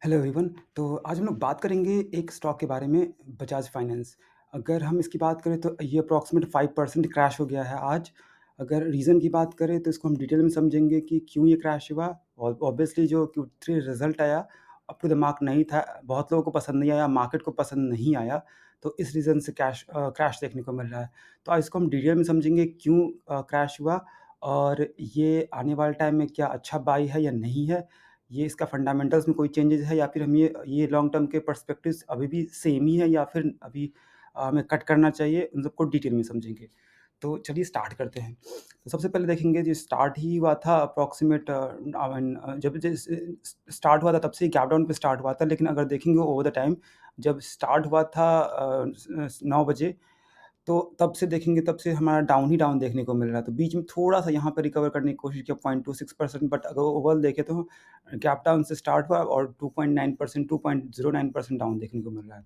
Hello everyone. तो आज हम लोग बात करेंगे एक स्टॉक के बारे में, बजाज फाइनेंस। अगर हम इसकी बात करें तो ये अप्रॉक्सिमेट 5% क्रैश हो गया है आज। अगर रीज़न की बात करें तो इसको हम डिटेल में समझेंगे कि क्यों ये क्रैश हुआ। और ऑब्वियसली जो Q3 रिज़ल्ट आया अप टू द मार्क नहीं था, बहुत लोगों को पसंद नहीं आया, मार्केट को पसंद नहीं आया, तो इस रीज़न से क्रैश देखने को मिल रहा है। तो आज इसको हम डिटेल में समझेंगे क्यों क्रैश हुआ, और ये आने वाले टाइम में क्या अच्छा बाई है या नहीं है। ये इसका फंडामेंटल्स में कोई चेंजेस है, या फिर हम ये लॉन्ग टर्म के पर्सपेक्टिव्स अभी भी सेम ही है, या फिर अभी हमें कट करना चाहिए, उन सबको डिटेल में समझेंगे। तो चलिए स्टार्ट करते हैं। तो सबसे पहले देखेंगे, जो स्टार्ट ही हुआ था अप्रॉक्सिमेट जब स्टार्ट हुआ था तब से ही गैप डाउन पे स्टार्ट हुआ था, लेकिन अगर देखेंगे ओवर द टाइम, जब स्टार्ट हुआ था 9 बजे, तो तब से देखेंगे, तब से हमारा डाउन ही डाउन देखने को मिल रहा है। तो बीच में थोड़ा-सा यहाँ पे रिकवर करने की कोशिश किया 0.26%, बट अगर ओवरऑल देखें तो गैप डाउन से स्टार्ट हुआ और 2.9%, 2.09% डाउन देखने को मिल रहा है।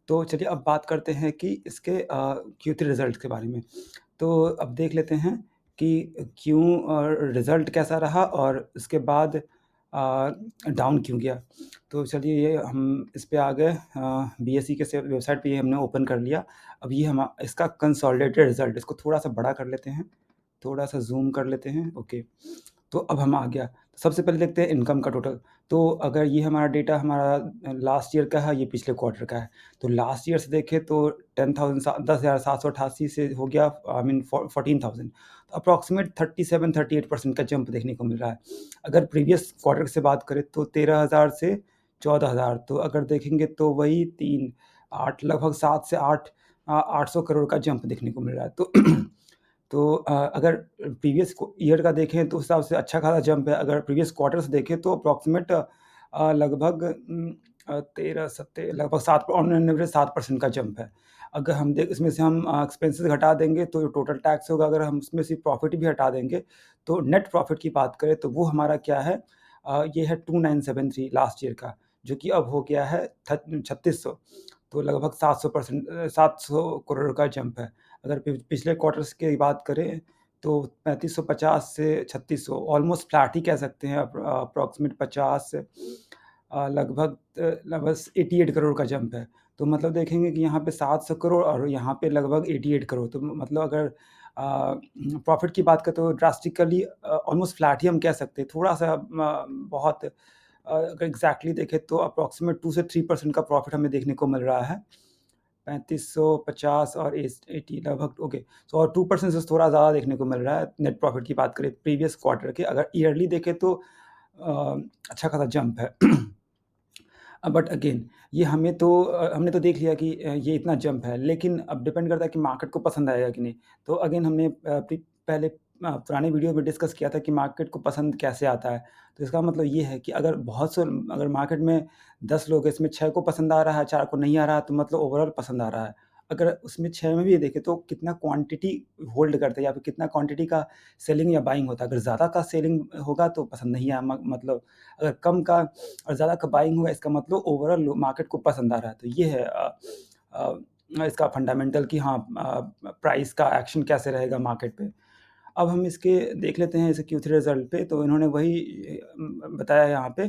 तो चलिए अब बात करते हैं कि इसके Q3 रिज़ल्ट के बारे में। तो अब देख लेते हैं कि क्यों रिज़ल्ट कैसा रहा और उसके बाद डाउन क्यों गया। तो चलिए ये हम इस पे आ गए, बीएसई के से वेबसाइट पे ये हमने ओपन कर लिया। अब ये हम इसका कंसोलिडेटेड रिज़ल्ट, इसको थोड़ा-सा बड़ा कर लेते हैं, थोड़ा-सा ज़ूम कर लेते हैं, ओके। तो अब हम आ गया। सबसे पहले देखते हैं इनकम का टोटल। तो अगर ये हमारा डेटा हमारा लास्ट ईयर का है, ये पिछले क्वार्टर का है। तो लास्ट ईयर से देखें तो 10,788 से हो गया, आई मीन 14,000। तो अप्रॉक्सिमेट 37-38% का जंप देखने को मिल रहा है। अगर प्रीवियस क्वार्टर से बात करें तो 13,000 से 14,000, तो अगर देखेंगे तो वही 3, 8, लगभग 7 से 8 800 करोड़ का जंप देखने को मिल रहा है। तो तो अगर प्रीवियस ईयर का देखें तो उस हिसाब से अच्छा खासा जंप है। अगर प्रीवियस क्वार्टर से देखें तो अप्रॉक्सिमेट लगभग 13 सत्ते लगभग 7 ऑन एन एवरेज 7% का जंप है। अगर हम इसमें से हम एक्सपेंसेस हटा देंगे तो जो टोटल टैक्स होगा, अगर हम उसमें से प्रॉफिट भी हटा देंगे, तो नेट प्रॉफिट की बात करें तो वो हमारा क्या है, ये है 2973 लास्ट ईयर का, जो कि अब हो गया है 3600। तो लगभग 700%, 700 करोड़ का जंप है। अगर पिछले क्वार्टर्स की बात करें तो 3550 से 3600, ऑलमोस्ट फ्लैट ही कह सकते हैं। अप्रॉक्सिमेट 50 से लगभग 88 करोड़ का जंप है। तो मतलब देखेंगे कि यहाँ पे 700 करोड़ और यहाँ पे लगभग 88 करोड़, तो मतलब अगर प्रॉफिट की बात करें तो ड्रास्टिकली ऑलमोस्ट फ्लैट ही हम कह सकते हैं। थोड़ा-सा बहुत अगर एग्ज़ैक्टली देखें तो अप्रॉक्सिमेट 2 से 3% का प्रॉफिट हमें देखने को मिल रहा है। 3550 और 80 लगभग, ओके। सो और 2% से थोड़ा ज़्यादा देखने को मिल रहा है नेट प्रॉफिट की बात करें प्रीवियस क्वार्टर के। अगर ईयरली देखें तो अच्छा खासा जंप है। बट अगेन ये हमने तो देख लिया कि ये इतना जंप है, लेकिन अब डिपेंड करता है कि मार्केट को पसंद आएगा कि नहीं। तो अगेन हमने पहले पुराने वीडियो में डिस्कस किया था कि मार्केट को पसंद कैसे आता है। तो इसका मतलब ये है कि अगर मार्केट में 10 लोग हैं, इसमें 6 को पसंद आ रहा है, 4 को नहीं आ रहा है, तो मतलब ओवरऑल पसंद आ रहा है। अगर उसमें 6 में भी देखें तो कितना क्वांटिटी होल्ड करते हैं, या फिर कितना क्वांटिटी का सेलिंग या बाइंग होता है। अगर ज़्यादा का सेलिंग होगा तो पसंद नहीं आया, मतलब अगर कम का और ज़्यादा का बाइंग हुआ, इसका मतलब ओवरऑल मार्केट को पसंद आ रहा है। तो ये है इसका फंडामेंटल कि हाँ, प्राइस का एक्शन कैसे रहेगा मार्केट पे। अब हम इसके देख लेते हैं इसे Q3 रिज़ल्ट पे। तो इन्होंने वही बताया यहाँ पे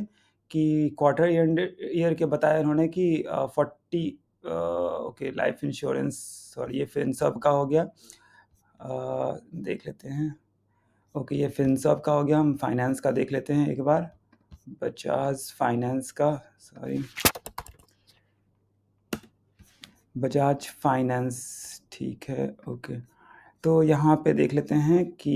कि क्वार्टर एंड ईयर के बताया इन्होंने कि 40, ओके, लाइफ इंश्योरेंस और ये फिनसर्व का हो गया। देख लेते हैं, ओके, ये फिनसर्व का हो गया। हम फाइनेंस का देख लेते हैं एक बार, बजाज फाइनेंस का, सॉरी, बजाज फाइनेंस, ठीक है, ओके। तो यहाँ पे देख लेते हैं कि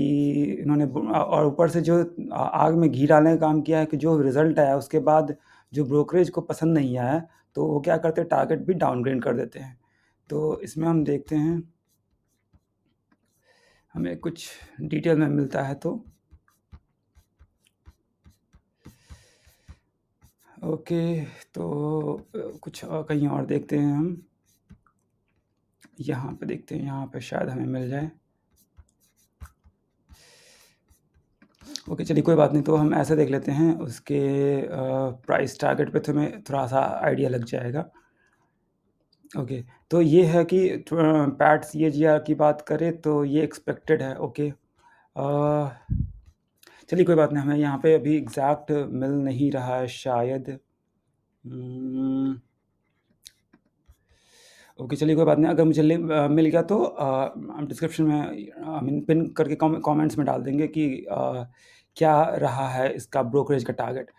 इन्होंने और ऊपर से जो आग में घी डालने का काम किया है कि जो रिज़ल्ट आया उसके बाद जो ब्रोकरेज को पसंद नहीं आया, तो वो क्या करते हैं, टारगेट भी डाउनग्रेड कर देते हैं। तो इसमें हम देखते हैं, हमें कुछ डिटेल में मिलता है तो ओके। तो कुछ कहीं और देखते हैं हम, यहाँ पे देखते हैं, यहाँ पे शायद हमें मिल जाए। ओके, चलिए कोई बात नहीं। तो हम ऐसे देख लेते हैं, उसके प्राइस टारगेट पे तो हमें थोड़ा-सा आइडिया लग जाएगा। ओके, तो ये है कि पैट सीएजीआर की बात करें तो ये एक्सपेक्टेड है, ओके। चलिए कोई बात नहीं, हमें यहाँ पे अभी एग्ज़ैक्ट मिल नहीं रहा है शायद। उम, ओके, चलिए कोई बात नहीं। अगर मुझे मिल गया तो हम डिस्क्रिप्शन में आई मीन पिन करके कमेंट्स में डाल देंगे कि क्या रहा है इसका ब्रोकरेज का टारगेट।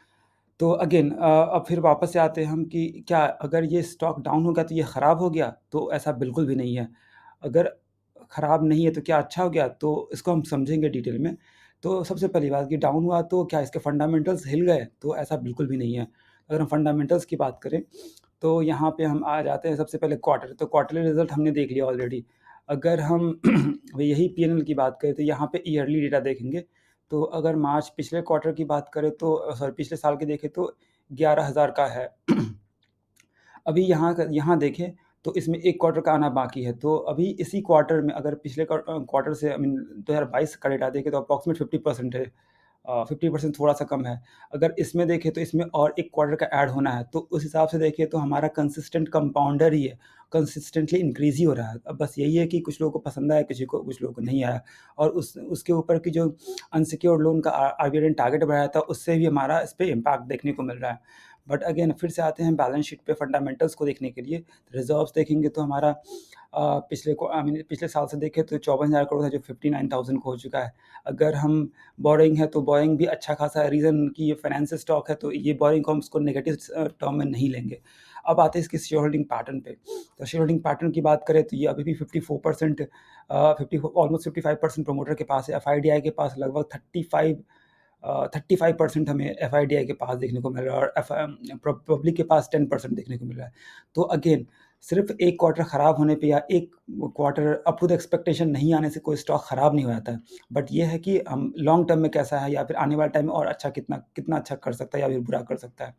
तो अगेन अब फिर वापस से आते हैं हम कि क्या अगर ये स्टॉक डाउन हो गया तो ये ख़राब हो गया? तो ऐसा बिल्कुल भी नहीं है। अगर ख़राब नहीं है तो क्या अच्छा हो गया? तो इसको हम समझेंगे डिटेल में। तो सबसे पहली बात कि डाउन हुआ तो क्या इसके फंडामेंटल्स हिल गए? तो ऐसा बिल्कुल भी नहीं है। अगर हम फंडामेंटल्स की बात करें तो यहाँ पे हम आ जाते हैं सबसे पहले क्वार्टर, तो क्वार्टरली रिज़ल्ट हमने देख लिया ऑलरेडी। अगर हम यही पीएनएल की बात करें तो यहाँ पे ईयरली डेटा देखेंगे, तो अगर मार्च पिछले क्वार्टर की बात करें तो सॉरी पिछले साल की देखें तो 11,000 का है। अभी यहाँ देखें तो इसमें 1 क्वार्टर का आना बाकी है, तो अभी इसी क्वार्टर में अगर पिछले क्वार्टर से आई मीन 2022 का डेटा देखें तो अप्रॉक्सिमेट 50% है। 50% थोड़ा-सा कम है। अगर इसमें देखें तो इसमें और 1 क्वार्टर का ऐड होना है, तो उस हिसाब से देखें तो हमारा कंसिस्टेंट कंपाउंडर ही है, कंसिस्टेंटली इंक्रीज़ ही हो रहा है। अब बस यही है कि कुछ लोगों को पसंद आया, किसी को कुछ लोगों को नहीं आया और उसके ऊपर की जो अनसिक्योर्ड लोन का आरबीआई ने टारगेट बढ़ाया था, उससे भी हमारा इस पे इम्पैक्ट देखने को मिल रहा है। बट अगेन फिर से आते हैं बैलेंस शीट पे फंडामेंटल्स को देखने के लिए, रिज़र्व्स देखेंगे तो हमारा आई मीन पिछले साल से देखें तो 54,000 करोड़ है जो 59,000 को हो चुका है। अगर हम बोरोइंग है तो बोरोइंग भी अच्छा खासा है, रीज़न कि ये फाइनेंशियल स्टॉक है तो ये बोरोइंग को हम इसको नेगेटिव टर्म में नहीं लेंगे। अब आते हैं इसके शेयर होल्डिंग पैटर्न पे। तो शेयर होल्डिंग पैटर्न की बात करें तो ये अभी भी 54% 50 ऑलमोस्ट 55% प्रमोटर के पास है, एफआईडीआई के पास लगभग 35% हमें एफआईडीआई के पास देखने को मिल रहा है और पब्लिक के पास 10% देखने को मिल रहा है। तो अगेन सिर्फ़ 1 क्वार्टर ख़राब होने पे या 1 quarter up to the expectation नहीं आने से कोई स्टॉक ख़राब नहीं हो जाता है। बट ये है कि हम लॉन्ग टर्म में कैसा है या फिर आने वाले टाइम में और अच्छा कितना कितना अच्छा कर सकता है या फिर बुरा कर सकता है।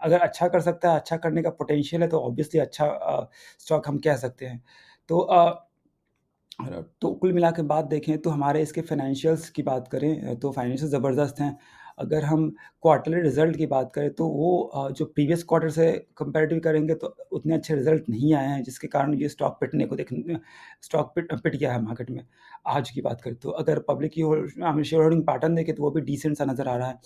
अगर अच्छा कर सकता है, अच्छा करने का पोटेंशियल है तो ऑब्वियसली अच्छा स्टॉक हम कह सकते हैं। तो तो कुल मिला के बात देखें तो हमारे इसके फाइनेंशियल्स की बात करें तो फाइनेंशियल ज़बरदस्त हैं। अगर हम क्वार्टरली रिज़ल्ट की बात करें तो वो जो प्रीवियस क्वार्टर से कंपैरेटिव करेंगे तो उतने अच्छे रिज़ल्ट नहीं आए हैं जिसके कारण ये स्टॉक पिटने को देखने स्टॉक पिट गया है मार्केट में। आज की बात करें तो अगर पब्लिक की शेयर होल्डिंग पैटर्न देखें तो वो भी डिसेंट सा नज़र आ रहा है।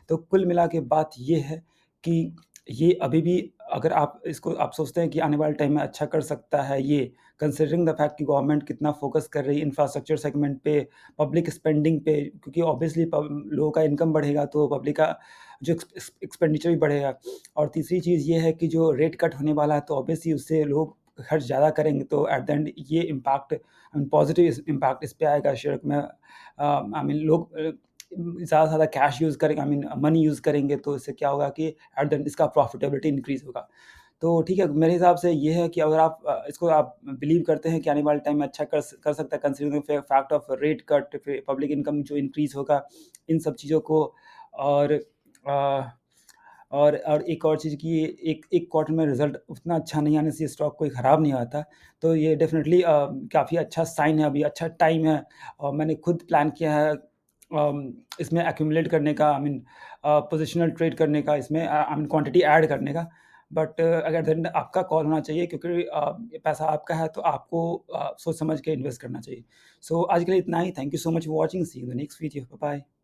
तो कुल मिला के बात ये है कि ये अभी भी अगर आप इसको आप सोचते हैं कि आने वाले टाइम में अच्छा कर सकता है ये, कंसिडरिंग द फैक्ट कि गवर्नमेंट कितना फ़ोकस कर रही है इंफ्रास्ट्रक्चर सेगमेंट पे, पब्लिक स्पेंडिंग पे क्योंकि ऑब्वियसली लोगों का इनकम बढ़ेगा तो पब्लिक का जो एक्सपेंडिचर भी बढ़ेगा। और तीसरी चीज़ ये है कि जो रेट कट होने वाला है तो ऑब्वियसली उससे लोग खर्च ज़्यादा करेंगे तो एट द एंड ये impact I mean positive impact इस पे आएगा शेयर में। आई मीन लोग ज़्यादा से ज़्यादा कैश यूज़ करेंगे आई मीन मनी यूज़ करेंगे तो इससे क्या होगा कि एट द एंड इसका प्रॉफिटेबिलिटी इंक्रीज़ होगा। तो ठीक है, मेरे हिसाब से ये है कि अगर आप इसको आप बिलीव करते हैं कि आने वाले टाइम में अच्छा कर सकता है considering the fact of rate cut, फिर पब्लिक इनकम जो इंक्रीज़ होगा, इन सब चीज़ों को और अ, और एक और चीज़ कि एक एक क्वार्टर में रिज़ल्ट उतना अच्छा नहीं आने से स्टॉक कोई ख़राब नहीं आता। तो ये डेफ़िनिटली काफ़ी अच्छा साइन है, अभी अच्छा टाइम है और मैंने खुद प्लान किया है इसमें एक्यूमुलेट करने का आई मीन पोज़ीशनल ट्रेड करने का इसमें आई मीन क्वांटिटी ऐड करने का। बट अगर देन आपका कॉल होना चाहिए क्योंकि ये पैसा आपका है तो आपको सोच समझ के इन्वेस्ट करना चाहिए। सो आज के लिए इतना ही। Thank you so much for watching. See you in the next video. Bye bye.